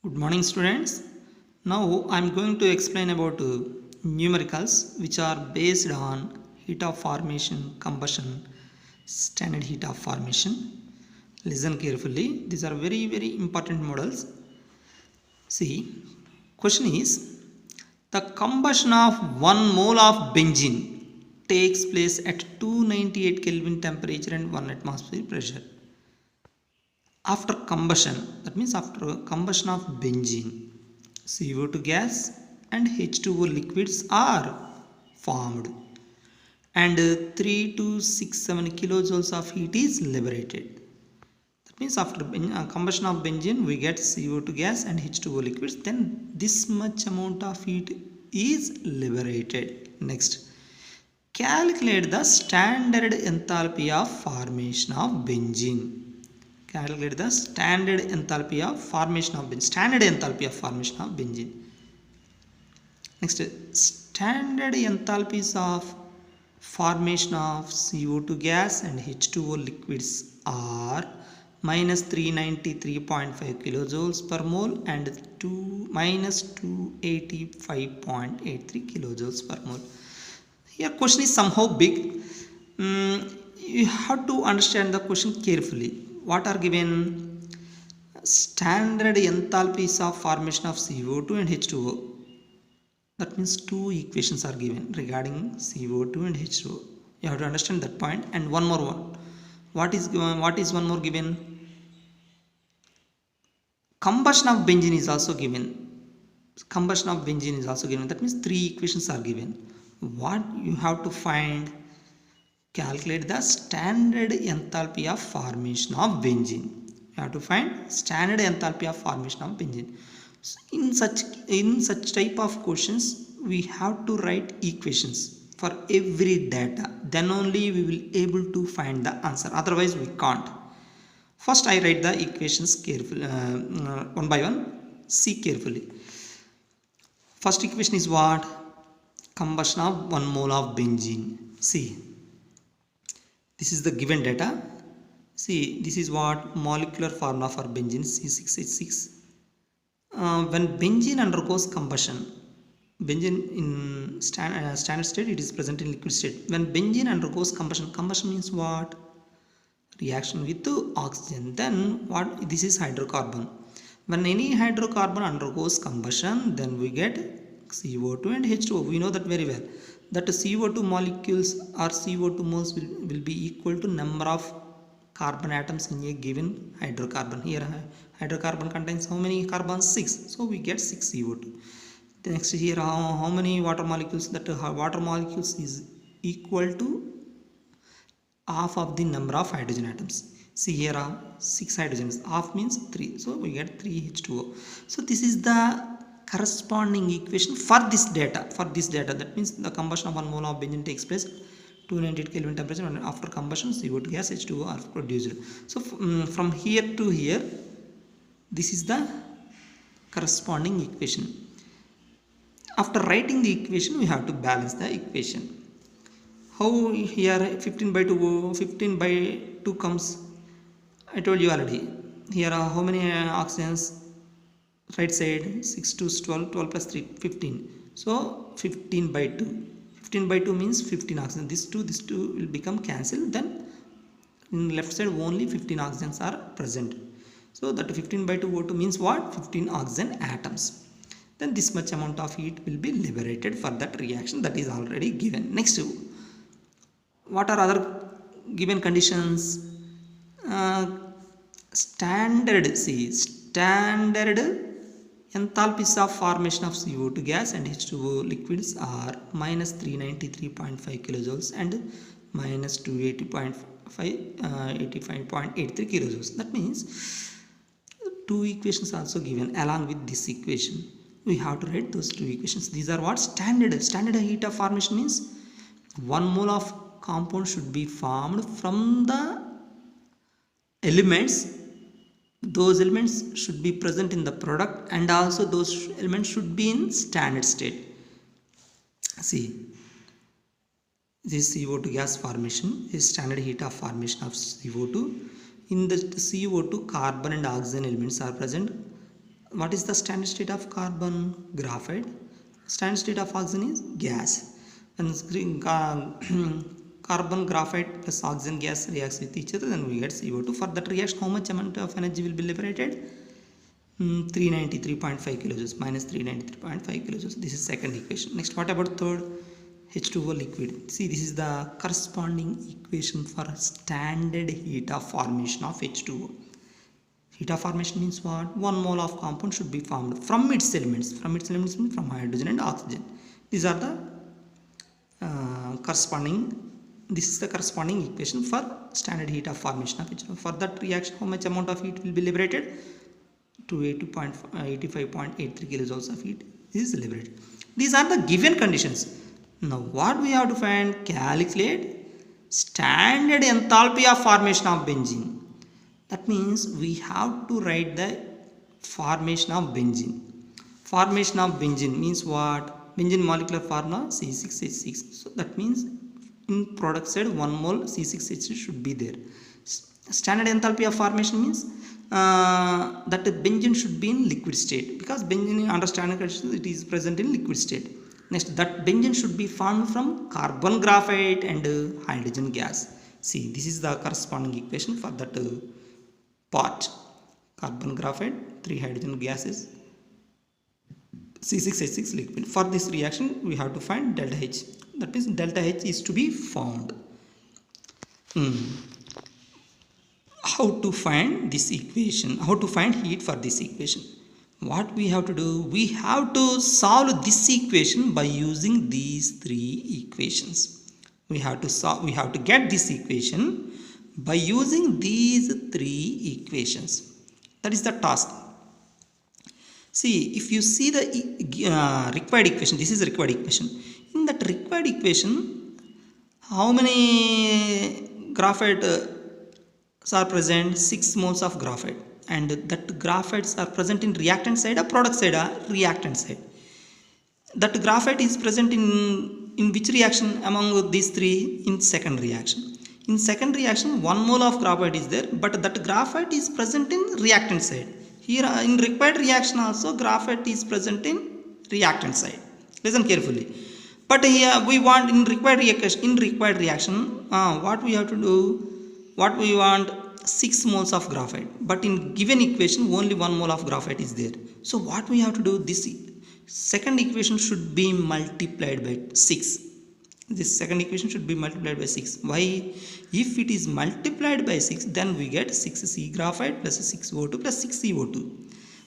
Good morning, students. Now I am going to explain about numericals which are based on heat of formation, combustion, standard heat of formation. Listen carefully. These are very important models. See, question is the combustion of 1 mole of benzene takes place at 298 Kelvin temperature and 1 atmosphere pressure. After combustion, that means after combustion of benzene, CO2 gas and H2O liquids are formed and 3 to 67 kilojoules of heat is liberated. That means after combustion of benzene we get CO2 gas and H2O liquids, then this much amount of heat is liberated. Next, calculate the standard enthalpy of formation of benzene. Calculate the standard enthalpy of formation of benzene. Standard enthalpy of formation of benzene. Next, standard enthalpies of formation of CO2 gas and H2O liquids are minus 393.5 kilojoules per mole and minus 285.83 kilojoules per mole. Here question is somehow big. You have to understand the question carefully. What are given? Standard enthalpies of formation of CO2 and H2O. That means two equations are given regarding CO2 and H2O. You have to understand that point. And one more one. What is one more given? Combustion of benzene is also given. Combustion of benzene is also given. That means three equations are given. What you have to find? Calculate the standard enthalpy of formation of benzene. You have to find standard enthalpy of formation of benzene. So in such type of questions we have to write equations for every data, then only we will able to find the answer, otherwise we can't. First I write the equations carefully, one by one. See carefully. First equation is what? Combustion of 1 mole of benzene. See, this is the given data. See, this is what molecular formula for benzene, C6H6. When benzene undergoes combustion, benzene in standard state, it is present in liquid state. When benzene undergoes combustion, combustion means what? Reaction with oxygen. Then what? This is hydrocarbon. When any hydrocarbon undergoes combustion, then we get CO2 and H2O. We know that very well. That CO2 molecules or CO2 moles will be equal to number of carbon atoms in a given hydrocarbon. Here hydrocarbon contains how many carbons? 6. So we get 6 CO2. Next here how many water molecules? That water molecules is equal to half of the number of hydrogen atoms. See here 6 hydrogens. Half means 3. So we get 3 H2O. So this is the corresponding equation for this data. That means the combustion of 1 mole of benzene takes place 298 Kelvin temperature, and after combustion CO2 gas, H2O are produced. So from here to here, this is the corresponding equation. After writing the equation, we have to balance the equation. How? Here 15 by 2 comes. I told you already. Here how many oxygens? Right side 6 to 12 plus 3 15. So 15 by 2. 15 by 2 means 15 oxygen. This two will become cancelled. Then in left side only 15 oxygens are present. So that 15 by 2 O2 means what? 15 oxygen atoms. Then this much amount of heat will be liberated for that reaction, that is already given. Next, what are other given conditions? Standard enthalpies of formation of CO2 gas and H2O liquids are minus 393.5 kilojoules and minus 285.83 kilojoules. That means two equations also given along with this equation. We have to write those two equations. These are what? Standard heat of formation means 1 mole of compound should be formed from the elements. Those elements should be present in the product, and also those elements should be in standard state. See, this CO2 gas formation is standard heat of formation of CO2. In the CO2, carbon and oxygen elements are present. What is the standard state of carbon? Graphite. Standard state of oxygen is gas. When carbon graphite plus oxygen gas reacts with each other, then we get CO2. For that reaction, how much amount of energy will be liberated? 393.5 kilojoules, minus 393.5 kilojoules. This is second equation. Next, what about third? H2O liquid. See, this is the corresponding equation for standard heat of formation of H2O. Heat of formation means what? 1 mole of compound should be formed from its elements. From its elements means from hydrogen and oxygen. These are the corresponding. This is the corresponding equation for standard heat of formation of H2O. For that reaction, how much amount of heat will be liberated? 285.83 kilojoules of heat is liberated. These are the given conditions. Now what we have to find? Calculate standard enthalpy of formation of benzene. That means we have to write the formation of benzene. Formation of benzene means what? Benzene molecular formula C6H6. So that means in product side 1 mole C6H6 should be there. Standard enthalpy of formation means that benzene should be in liquid state, because benzene under standard conditions it is present in liquid state. Next, that benzene should be formed from carbon graphite and hydrogen gas. See, this is the corresponding equation for that part. Carbon graphite, 3 hydrogen gases, C6H6 liquid. For this reaction we have to find delta H. That means delta H is to be found. How to find this equation? How to find heat for this equation? What we have to do? We have to solve this equation by using these 3 equations. We have to get this equation by using these 3 equations. That is the task. See, if you see the required equation, this is the required equation. In that required equation, how many graphite are present? 6 moles of graphite, and that graphites are present in reactant side or product side or reactant side. That graphite is present in which reaction among these 3? In second reaction. In second reaction 1 mole of graphite is there, but that graphite is present in reactant side. Here in required reaction also graphite is present in reactant side. Listen carefully. But here we want in required reaction, what we have to do? What we want? 6 moles of graphite, but in given equation only 1 mole of graphite is there. So what we have to do? This second equation should be multiplied by 6. This second equation should be multiplied by 6. Why? If it is multiplied by 6, then we get 6C graphite plus 6O2 plus 6CO2.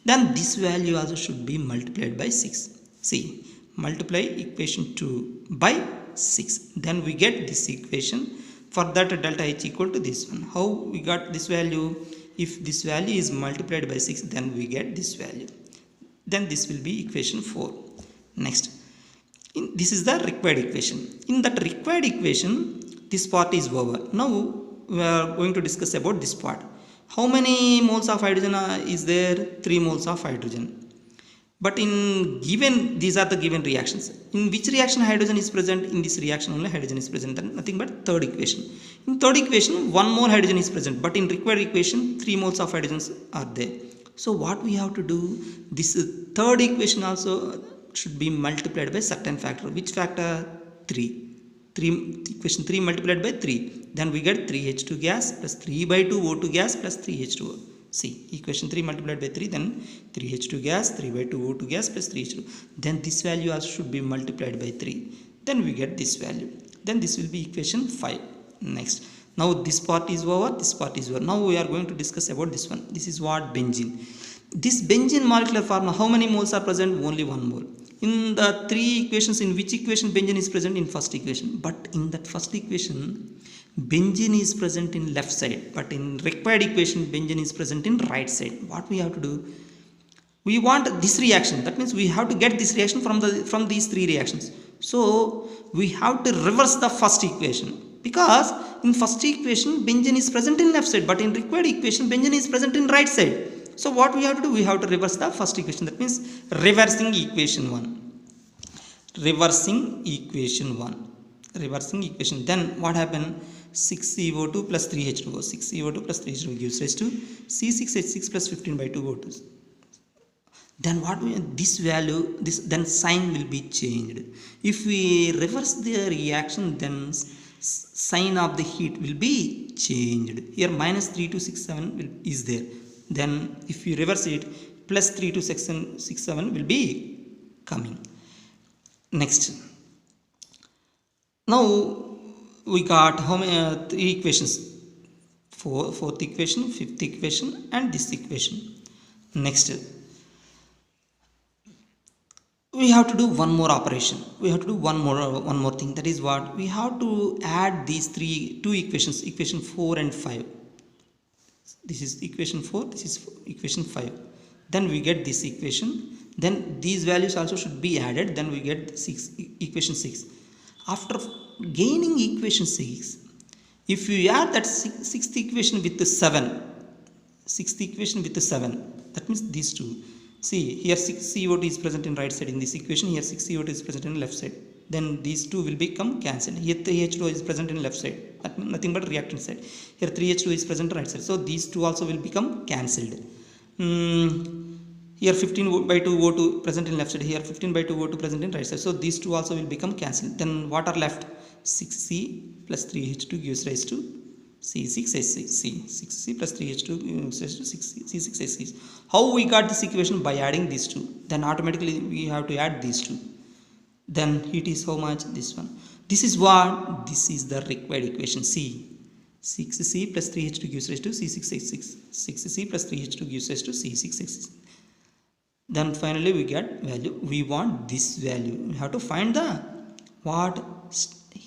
Then this value also should be multiplied by 6. See, multiply equation 2 by 6. Then we get this equation. For that delta H equal to this one. How we got this value? If this value is multiplied by 6, then we get this value. Then this will be equation 4. Next, this is the required equation. In that required equation, this part is over. Now we are going to discuss about this part. How many moles of hydrogen is there? 3 moles of hydrogen. But in given, these are the given reactions. In which reaction hydrogen is present? In this reaction only hydrogen is present. Then nothing but third equation. In third equation 1 mole hydrogen is present, but in required equation 3 moles of hydrogens are there. So what we have to do? This third equation also should be multiplied by certain factor. Which factor? 3. Equation 3 multiplied by 3. Then we get 3H2 gas plus 3 by 2 O2 gas plus 3H2O. See, equation 3 multiplied by 3, then 3H2 gas, 3 by 2 O2 gas plus 3H2. Then this value also should be multiplied by 3. Then we get this value. Then this will be equation 5. Next. Now this part is over, this part is over. Now we are going to discuss about this one. This is what? Benzene. This benzene molecular formula, how many moles are present? Only 1 mole. In the 3 equations, in which equation benzene is present? In first equation. But in that first equation, benzene is present in left side, but in required equation benzene is present in right side. What we have to do? We want this reaction. That means we have to get this reaction from these 3 reactions. So we have to reverse the first equation, because in first equation benzene is present in left side, but in required equation benzene is present in right side. So what we have to do? We have to reverse the first equation. That means reversing equation 1. Reversing equation 1. Reversing equation. Then what happened? 6CO2 plus 3H2O. 6CO2 plus 3H2O gives rise to C6H6 plus 15 by 2O2. then this value, this then sign will be changed. If we reverse the reaction, then sign of the heat will be changed. Here minus 3267 is there, then if we reverse it, plus 3267 will be coming. Next, now we got how many three equations, fourth equation, fifth equation, and this equation. Next, we have to do one more operation. We have to do one more thing. That is what we have to add these two equations, equation 4 and 5. This is equation 4, this is equation 5. Then we get this equation, then these values also should be added, then we get equation 6. After gaining equation 6, if you add that sixth equation with the 7, that means these two. See, here 6 CO2 is present in right side in this equation, here 6 CO2 is present in left side. Then these two will become cancelled. Here 3H2 is present in left side, that means nothing but reactant side. Here 3H2 is present in right side. So these two also will become cancelled. Here 15 by 2 O2 present in left side, here 15 by 2 O2 present in right side. So these two also will become cancelled. Then what are left? 6C plus 3H2 gives rise to C6H6. 6C plus 3H2 gives rise to C6H6. How we got this equation? By adding these two. Then automatically we have to add these two. Then heat is how much? This one. This is what? This is the required equation. C. 6C plus 3H2 gives rise to C6H6. 6C plus 3H2 gives rise to C6H6. Then finally we get value. We want this value. We have to find the what?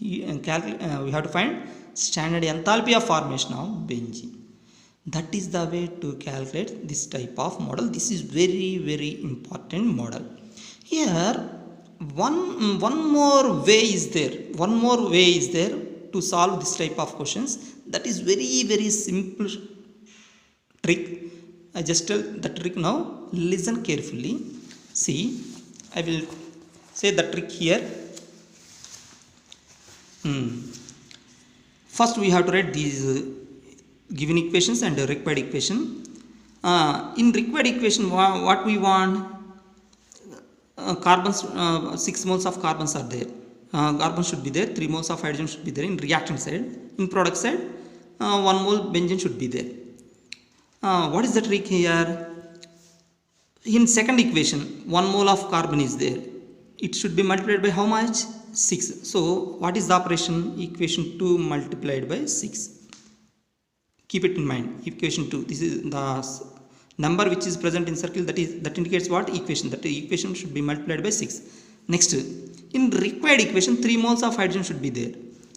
We have to find standard enthalpy of formation of benzene. That is the way to calculate this type of model. This is very, very important model. Here one more way is there. One more way is there to solve this type of questions. That is very, very simple trick. I just tell the trick now. Listen carefully. See, I will say the trick here. First we have to write these given equations and required equation. In required equation, what we want? Carbons, 6 moles of carbons are there. Carbon should be there, 3 moles of hydrogen should be there in reactant side. In product side, 1 mole benzene should be there. What is the trick here? In second equation, 1 mole of carbon is there. It should be multiplied by how much? 6. So what is the operation? Equation 2 multiplied by 6. Keep it in mind. Equation 2. This is the number which is present in circle. That indicates what? Equation. That equation should be multiplied by 6. Next, in required equation, 3 moles of hydrogen should be there.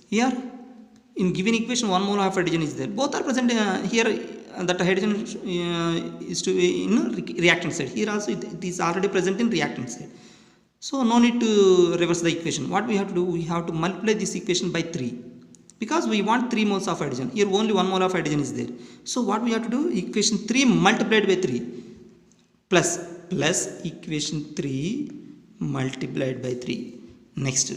Here, in given equation, 1 mole of hydrogen is there. Both are present here. That hydrogen is to be in reactant side. Here also it is already present in reactant side. So no need to reverse the equation. What we have to do? We have to multiply this equation by 3. Because we want 3 moles of hydrogen. Here only 1 mole of hydrogen is there. So what we have to do? Equation 3 multiplied by 3. Plus equation 3 multiplied by 3. Next,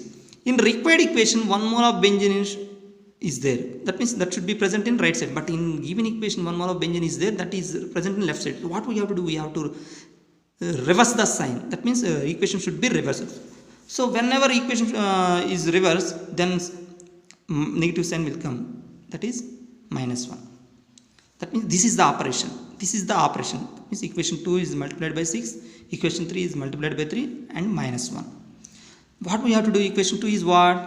in required equation, 1 mole of benzene is there. That means that should be present in right side. But in given equation, 1 mole of benzene is there. That is present in left side. So what we have to do? We have to reverse the sign. That means equation should be reversed. So whenever equation is reversed, then negative sign will come. That is minus 1. That means this is the operation. This is the operation. That means equation 2 is multiplied by 6. Equation 3 is multiplied by 3 and minus 1. What we have to do? Equation 2 is what?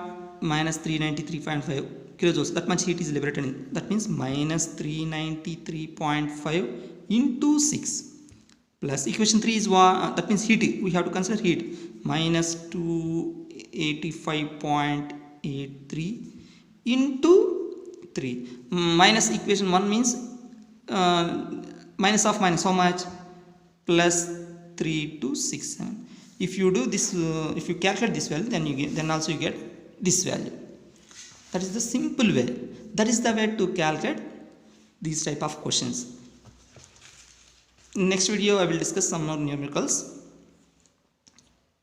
Minus 393.5 kilojoules. That much heat is liberated. That means minus 393.5 into 6. Plus equation 3 is what? That means heat. We have to consider heat. Minus 285.83 into 3. Minus equation 1 means minus of minus how much? Plus 3267. If you do this, if you calculate this value, then also you get this value. That is the simple way. That is the way to calculate these type of questions. In next video I will discuss some more numericals.